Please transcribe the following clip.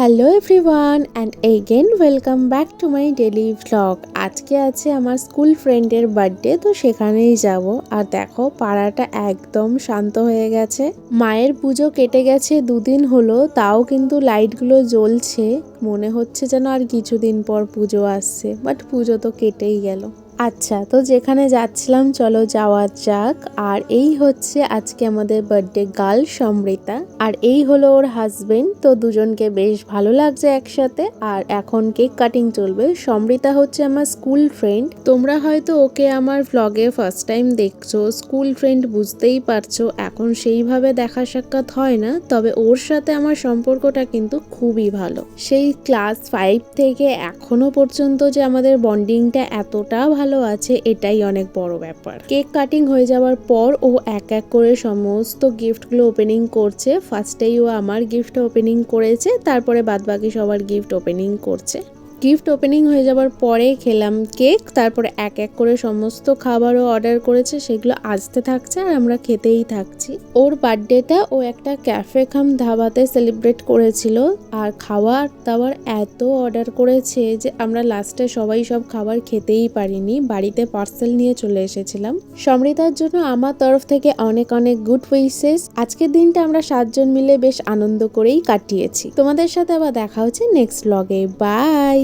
Hello everyone and again welcome back to my daily vlog. আজকে আছে আমার school ফ্রেন্ডের বার্থডে, তো সেখানেই যাব। আর দেখো পাড়াটা একদম শান্ত হয়ে গেছে। মায়ের পুজো কেটে গেছে 2 দিন হলো, তাও কিন্তু লাইটগুলো জ্বলছে। মনে হচ্ছে যেন আর কিছুদিন পর পুজো আসছে, বাট পুজো তো কেটেই গেল। আচ্ছা, তো যেখানে যাচ্ছিলাম চলো যাওয়া যাক। আর এই হচ্ছে আজকে আমাদের বার্থডে গার্ল সমৃতা, আর এই হলো ওর হাজবেন্ড। তো দুজনকে বেশ ভালো লাগছে একসাথে। আর এখন কেক কাটিং চলবে। সমৃতা হচ্ছে আমার স্কুল ফ্রেন্ড, তোমরা হয়তো ওকে আমার ভ্লগে ফার্স্ট টাইম দেখছো। স্কুল ফ্রেন্ড বুঝতেই পারছো, এখন সেইভাবে দেখা সাক্ষাৎ হয় না, তবে ওর সাথে আমার সম্পর্কটা কিন্তু খুবই ভালো। সেই ক্লাস 5 থেকে এখনো পর্যন্ত যে আমাদের বন্ডিংটা এতটা ভালো আছে, এটাই অনেক বড় ব্যাপার। কেক কাটিং হয়ে যাওয়ার পর ও এক এক করে সমস্ত গিফটগুলো ওপেনিং করছে। ফার্স্টেই ও আমার গিফট ওপেনিং করেছে, তারপরে বাদবাকি সবার গিফট ওপেনিং করছে। গিফট ওপেনিং হয়ে যাওয়ার পরে খেলাম কেক, তারপরে এক এক করে সমস্ত খাবারও অর্ডার করেছে, সেগুলো আসতে থাকছে আর আমরা খেতেই থাকছি। ওর বার্থডেটা ও একটা ক্যাফে কাম ধাবাতে সেলিব্রেট করেছিল। আর খাবার দাবার এত অর্ডার করেছে যে আমরা লাস্টে সবাই সব খাবার খেতেই পারিনি, বাড়িতে পার্সেল নিয়ে চলে এসেছিলাম। সমৃতার জন্য আমার তরফ থেকে অনেক অনেক গুড উইশেস। আজকের দিনটা আমরা 7 জন মিলে বেশ আনন্দ করেই কাটিয়েছি। তোমাদের সাথে আবার দেখা হচ্ছে নেক্সট ব্লগে। বাই।